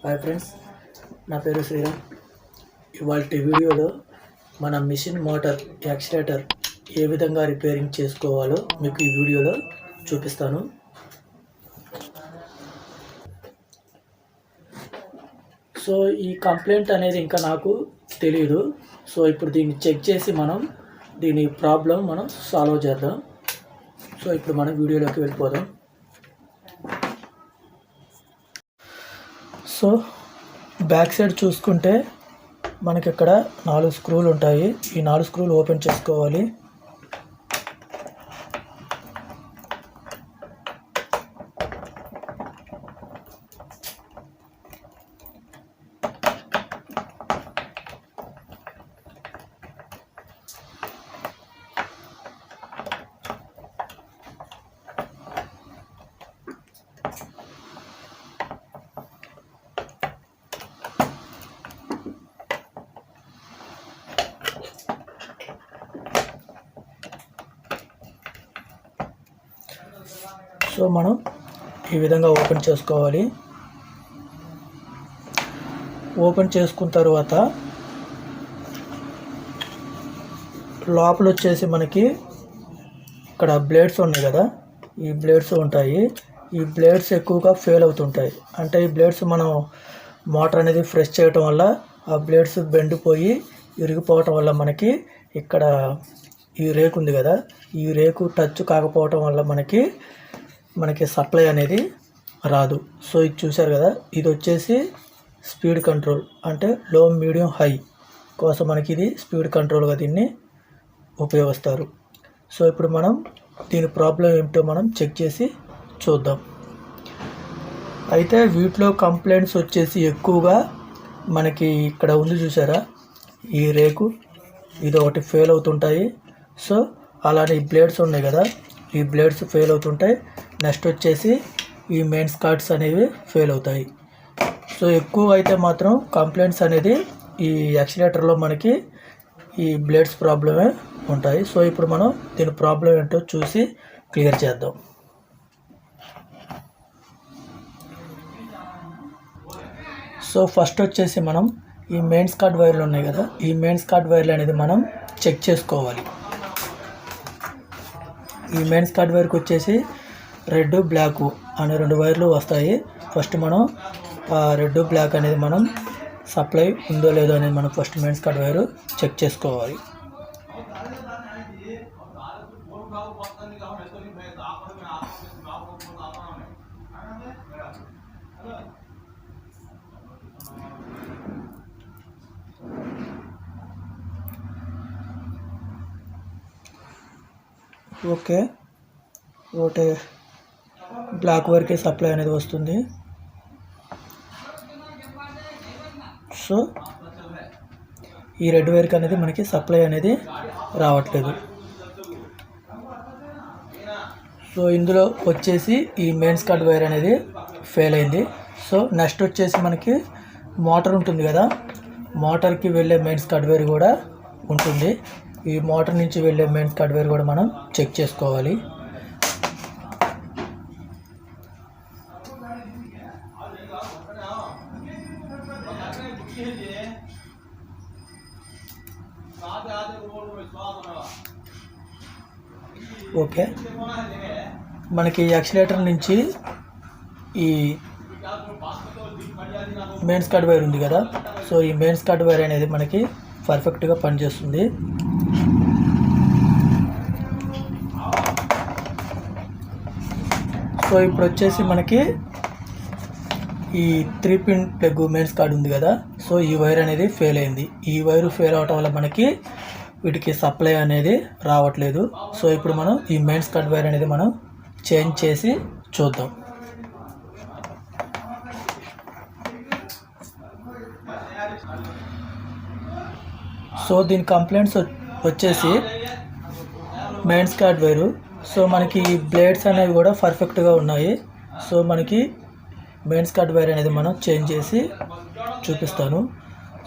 Hi friends, నా పేరు శ్రీరామ్. ఇవాల్టి వీడియోలో మన మిషన్ మోటార్ యాక్సిలేటర్ ఏ విధంగా రిపేరింగ్ చేసుకోవాలో మీకు ఈ వీడియోలో చూపిస్తాను. సో ఈ కంప్లైంట్ అనేది ఇంకా నాకు తెలియదు. సో ఇప్పుడు దీన్ని చెక్ చేసి మనం దీని ప్రాబ్లం మనం సాల్వ్ చేద్దాం. సో ఇప్పుడు మనం వీడియోలోకి వెళ్ళిపోదాం. సో బ్యాక్ సైడ్ చూసుకుంటే మనకి ఇక్కడ 4 స్క్రూలు ఉంటాయి. ఈ 4 స్క్రూలు ఓపెన్ చేసుకోవాలి. సో మనం ఈ విధంగా ఓపెన్ చేసుకోవాలి. ఓపెన్ చేసుకున్న తర్వాత లోపల వచ్చేసి మనకి ఇక్కడ బ్లేడ్స్ ఉన్నాయి కదా, ఈ బ్లేడ్స్ ఉంటాయి. ఈ బ్లేడ్స్ ఎక్కువగా ఫెయిల్ అవుతుంటాయి. అంటే ఈ బ్లేడ్స్ మనం మోటార్ అనేది ఫ్రెష్ చేయటం వల్ల ఆ బ్లేడ్స్ బెండిపోయి ఇరిగిపోవటం వల్ల మనకి ఇక్కడ ఈ రేకు ఉంది కదా, ఈ రేకు టచ్ కాకపోవటం వల్ల మనకి సప్లై అనేది రాదు. సో ఇది చూశారు కదా, ఇది వచ్చేసి స్పీడ్ కంట్రోల్, అంటే లో మీడియం హై కోసం మనకి ఇది స్పీడ్ కంట్రోల్గా దీన్ని ఉపయోగిస్తారు. సో ఇప్పుడు మనం దీని ప్రాబ్లం ఏమిటో మనం చెక్ చేసి చూద్దాం. అయితే వీటిలో కంప్లైంట్స్ వచ్చేసి ఎక్కువగా మనకి ఇక్కడ ఉంది చూసారా, ఈ రేకు ఇది ఒకటి ఫెయిల్ అవుతుంటాయి. సో అలానే ఈ బ్లేడ్స్ ఉన్నాయి కదా, ఈ బ్లేడ్స్ ఫెయిల్ అవుతుంటాయి. నెక్స్ట్ వచ్చేసి ఈ మెయిన్స్ కార్డ్స్ అనేవి ఫెయిల్ అవుతాయి. సో ఎక్కువ అయితే మాత్రం కంప్లైంట్స్ అనేది ఈ యాక్సిలేటర్లో మనకి ఈ బ్లేడ్స్ ప్రాబ్లమే ఉంటాయి. సో ఇప్పుడు మనం దీని ప్రాబ్లం ఏంటో చూసి క్లియర్ చేద్దాం. సో ఫస్ట్ వచ్చేసి మనం ఈ మెయిన్స్ కార్డ్ వైర్లు ఉన్నాయి కదా, ఈ మెయిన్స్ కార్డ్ వైర్లు అనేది మనం చెక్ చేసుకోవాలి. ఈ మెయిన్స్ కార్డ్ వైర్కి వచ్చేసి రెడ్ బ్లాక్ అనే 2 వైర్లు వస్తాయి. ఫస్ట్ మనం రెడ్ బ్లాక్ అనేది మనం సప్లై ఉందో లేదో అనేది మనం first mains cord wire check చేసుకోవాలి. ఓకే, ఒకటి బ్లాక్ వైర్కి సప్లై అనేది వస్తుంది. సో ఈ రెడ్ వైర్కి అనేది మనకి సప్లై అనేది రావట్లేదు. సో ఇందులో వచ్చేసి ఈ మెయిన్స్ కార్డ్ వైర్ అనేది ఫెయిల్ అయింది. సో నెక్స్ట్ వచ్చేసి మనకి మోటార్ ఉంటుంది కదా, మోటార్కి వెళ్ళే మెయిన్స్ కార్డ్ వైర్ కూడా ఉంటుంది. ఈ మోటార్ నుంచి వెళ్ళే మెయిన్స్ కార్డ్ వైర్ కూడా మనం చెక్ చేసుకోవాలి. ఓకే, మనకి యాక్సిలేటర్ నుంచి ఈ మెయిన్స్ కార్డ్ వైర్ ఉంది కదా, సో ఈ మెయిన్స్ కార్డ్ వైర్ అనేది మనకి పర్ఫెక్ట్గా పనిచేస్తుంది. సో ఇప్పుడు వచ్చేసి మనకి ఈ 3 పిన్ ప్లగ్ మెయిన్స్ కార్డ్ ఉంది కదా, సో ఈ వైర్ అనేది ఫెయిల్ అయింది. ఈ వైరు ఫెయిల్ అవటం వల్ల మనకి వీటికి సప్లై అనేది రావట్లేదు. సో ఇప్పుడు మనం ఈ మెయిన్స్ కార్డ్ వైర్ అనేది మనం చేంజ్ చేసి చూద్దాం. సో దీని కంప్లైంట్స్ వచ్చేసి మెయిన్స్ కార్డ్ వైరు. సో మనకి బ్లేడ్స్ అనేవి కూడా పర్ఫెక్ట్గా ఉన్నాయి. సో మనకి మెయిన్స్ కార్డ్ వైర్ అనేది మనం చేంజ్ చేసి చూపిస్తాను.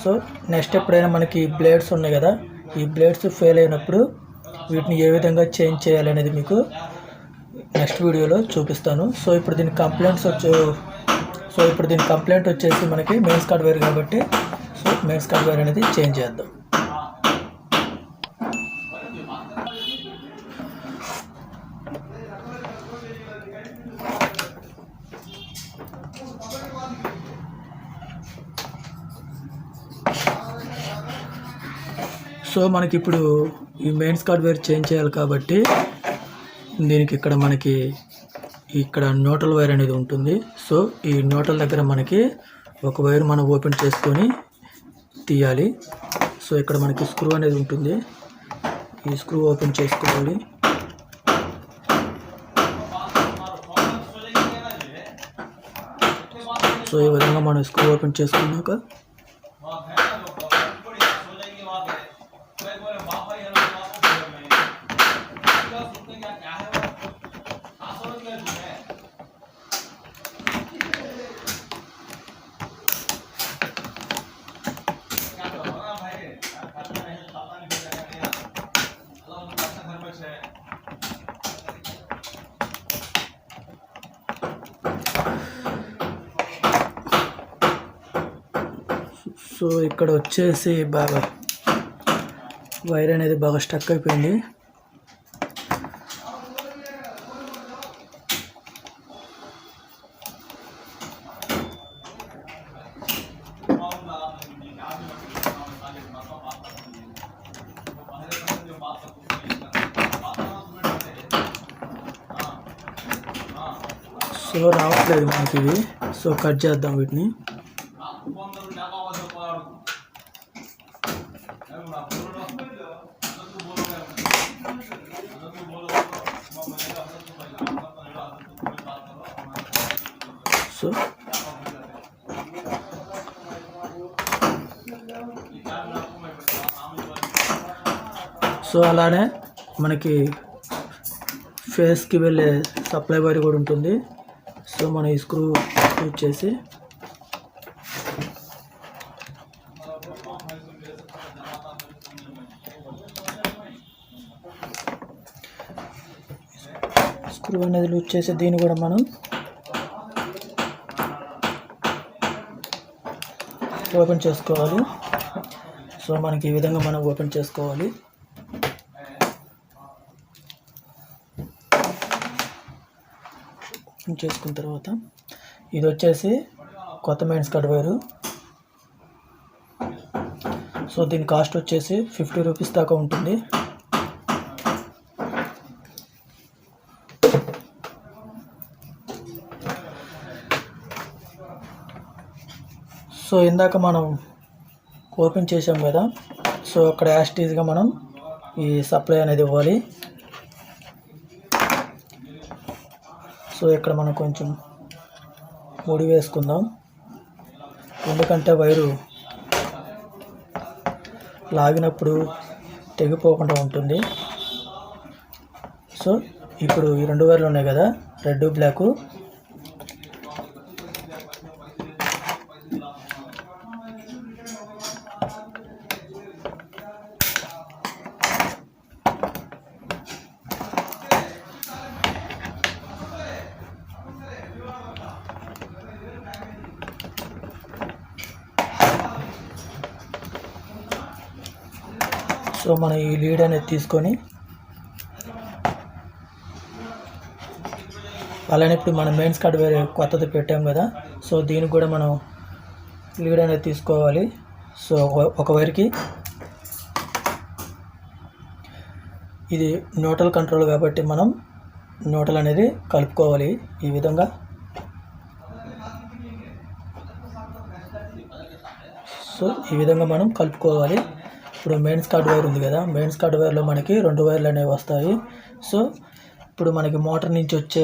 సో నెక్స్ట్ ఎప్పుడైనా మనకి బ్లేడ్స్ ఉన్నాయి కదా, ఈ బ్లేడ్స్ ఫెయిల్ అయినప్పుడు వీటిని ఏ విధంగా చేంజ్ చేయాలనేది మీకు నెక్స్ట్ వీడియోలో చూపిస్తాను. సో ఇప్పుడు దీని సో ఇప్పుడు దీని కంప్లైంట్ వచ్చేసి మనకి మెయిన్స్ కార్డ్ వైర్ కాబట్టి సో మెయిన్స్ కార్డ్ వైర్ అనేది చేంజ్ చేద్దాం. సో మనకి ఇప్పుడు ఈ మెయిన్స్ కార్డ్ వైర్ చేంజ్ చేయాలి కాబట్టి దీనికి ఇక్కడ మనకి ఇక్కడ న్యూట్రల్ వైర్ అనేది ఉంటుంది. సో ఈ న్యూట్రల్ దగ్గర మనకి ఒక వైర్ మనం ఓపెన్ చేసుకొని తీయాలి. సో ఇక్కడ మనకి స్క్రూ అనేది ఉంటుంది, ఈ స్క్రూ ఓపెన్ చేసుకోవాలి. సో ఈ విధంగా మనం స్క్రూ ఓపెన్ చేసుకున్నాక సో ఇక్కడ వచ్చేసి బాగా వైర్ అనేది బాగా స్టక్ అయిపోయింది. సో రావట్లేదు మనకి ఇవి. సో కట్ చేద్దాం వీటిని. సో అలానే మనకి ఫేస్కి వెళ్ళే సప్లై వైర్ కూడా ఉంటుంది. సో మనం ఈ స్క్రూ యూజ్ చేసి స్క్రూ అనేది లూజ్ చేసి దీన్ని కూడా మనం ఓపెన్ చేసుకోవాలి. సో మనకి ఈ విధంగా మనం ఓపెన్ చేసుకోవాలి. ఓపెన్ చేసుకున్న తర్వాత ఇది వచ్చేసి కొత్త మెయిన్స్ కార్డ్ వైరు. సో దీని కాస్ట్ వచ్చేసి 50 రూపీస్ దాకా ఉంటుంది. సో ఇందాక మనం ఓపెన్ చేసాం కదా, సో అక్కడ యాస్టీజ్గా మనం ఈ సప్లై అనేది ఇవ్వాలి. సో ఇక్కడ మనం కొంచెం ముడి వేసుకుందాం, ఎందుకంటే వైరు లాగినప్పుడు తెగిపోకుండా ఉంటుంది. సో ఇప్పుడు ఈ 2 వైర్లు ఉన్నాయి కదా, రెడ్ బ్లాక్. సో మనం ఈ లీడ్ అనేది తీసుకొని అలానే ఇప్పుడు మనం మెయిన్స్ కార్డ్ వేరే కొత్తది పెట్టాం కదా, సో దీనికి కూడా మనం లీడ్ అనేది తీసుకోవాలి. సో ఒక వైర్కి ఇది న్యూట్రల్ కంట్రోల్ కాబట్టి మనం న్యూట్రల్ అనేది కలుపుకోవాలి ఈ విధంగా. సో ఈ విధంగా మనం కలుపుకోవాలి. ఇప్పుడు మెయిన్స్ కార్డ్ వైర్ ఉంది కదా, మెయిన్స్ కార్డ్ వైర్లో మనకి 2 వైర్లు అనేవి వస్తాయి. సో ఇప్పుడు మనకి మోటార్ నుంచి వచ్చే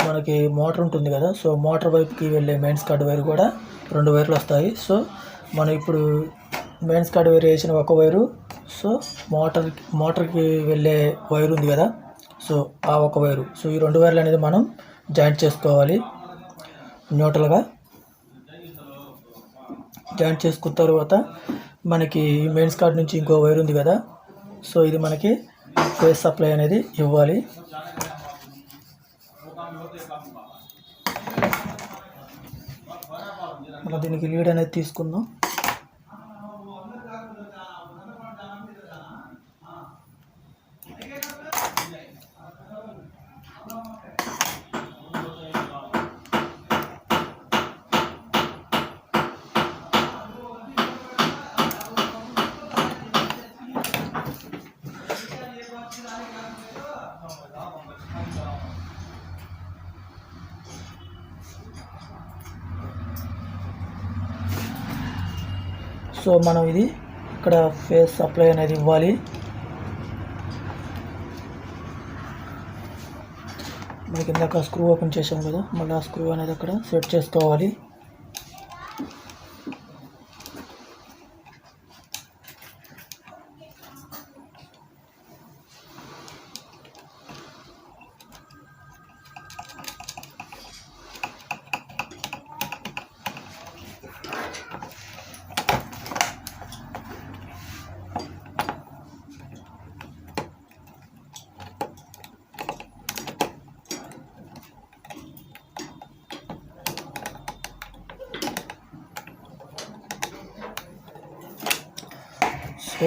మనకి మోటార్ ఉంటుంది కదా, సో మోటార్ వైపుకి వెళ్ళే మెయిన్స్ కార్డ్ వైర్ కూడా 2 వైర్లు వస్తాయి. సో మనం ఇప్పుడు మెయిన్స్ కార్డ్ వైర్ వేసిన ఒక వైరు, సో మోటార్కి వెళ్ళే వైర్ ఉంది కదా, సో ఆ ఒక వైరు. సో ఈ 2 వైర్లు అనేది మనం జాయింట్ చేసుకోవాలి. న్యూట్రల్గా జాయింట్ చేసుకున్న తర్వాత మనకి మెయిన్స్ కార్డ్ నుంచి ఇంకో వైర్ ఉంది కదా, సో ఇది మనకి ఫేస్ సప్లై అనేది ఇవ్వాలి. మనం దీనికి లీడ్ అనేది తీసుకుందాం. సో మనం ఇది ఇక్కడ ఫేస్ సప్లై అనేది ఇవ్వాలి. మనకి ఇందాక స్క్రూ ఓపెన్ చేసాం కదా, మళ్ళీ ఆ స్క్రూ అనేది అక్కడ సెట్ చేసుకోవాలి.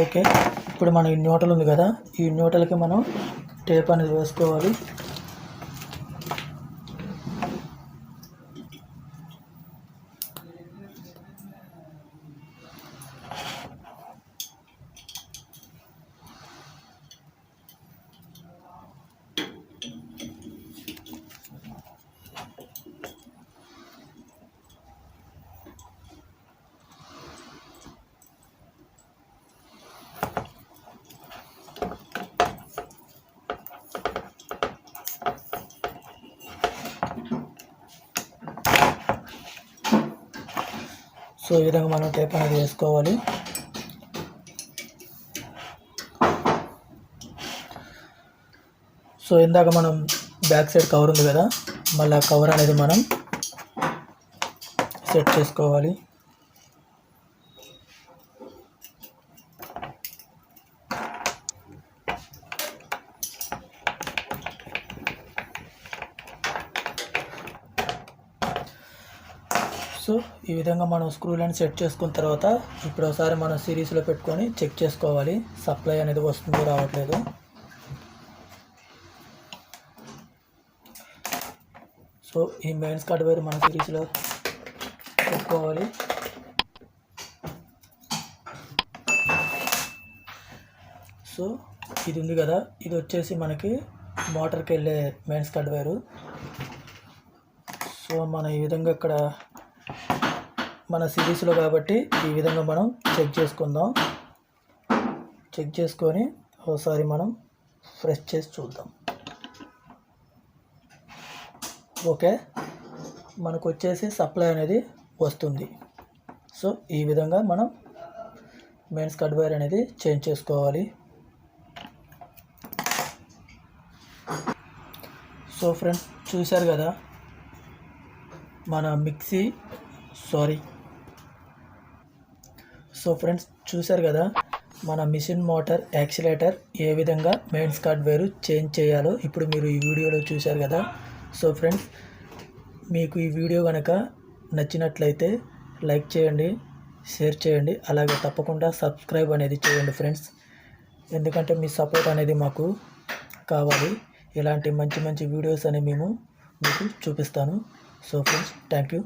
ఓకే, ఇప్పుడు మన ఈ న్యూట్రల్ ఉంది కదా, ఈ న్యూట్రల్కి మనం టేప్ అనేది వేసుకోవాలి. సో ఈ విధంగా మనం టేప్ అనేది వేసుకోవాలి. సో ఇందాక మనం బ్యాక్ సైడ్ కవర్ ఉంది కదా, మళ్ళీ కవర్ అనేది మనం సెట్ చేసుకోవాలి. సో ఈ విధంగా మనం స్క్రూలను సెట్ చేసుకున్న తర్వాత ఇప్పుడు ఒకసారి మనం సిరీస్లో పెట్టుకొని చెక్ చేసుకోవాలి సప్లై అనేది వస్తుందో రావట్లేదు. సో ఈ మెయిన్స్ కట్ వైర్ మన సిరీస్లో పెట్టుకోవాలి. సో ఇది ఉంది కదా, ఇది వచ్చేసి మనకి మోటార్కి వెళ్ళే మెయిన్స్ కట్ వైరు. సో మనం ఈ విధంగా ఇక్కడ మన సిరీస్లో కాబట్టి ఈ విధంగా మనం చెక్ చేసుకుందాం. చెక్ చేసుకొని ఒకసారి మనం ఫ్రెష్ చేసి చూద్దాం. ఓకే, మనకు వచ్చేసి సప్లై అనేది వస్తుంది. సో ఈ విధంగా మనం మెయిన్స్ కట్ వైర్ అనేది చేంజ్ చేసుకోవాలి. సో ఫ్రెండ్స్ చూశారు కదా, మన మన మిషన్ మోటార్ యాక్సిలేటర్ ఏ విధంగా మెయిన్స్ కట్ వైర్ చేంజ్ చేయాలో ఇప్పుడు మీరు ఈ వీడియోలో చూశారు కదా. సో ఫ్రెండ్స్, మీకు ఈ వీడియో కనుక నచ్చినట్లయితే లైక్ చేయండి, షేర్ చేయండి, అలాగే తప్పకుండా సబ్స్క్రైబ్ అనేది చేయండి ఫ్రెండ్స్. ఎందుకంటే మీ సపోర్ట్ అనేది మాకు కావాలి. ఇలాంటి మంచి మంచి వీడియోస్ అని మేము మీకు చూపిస్తాను. So friends, thank you.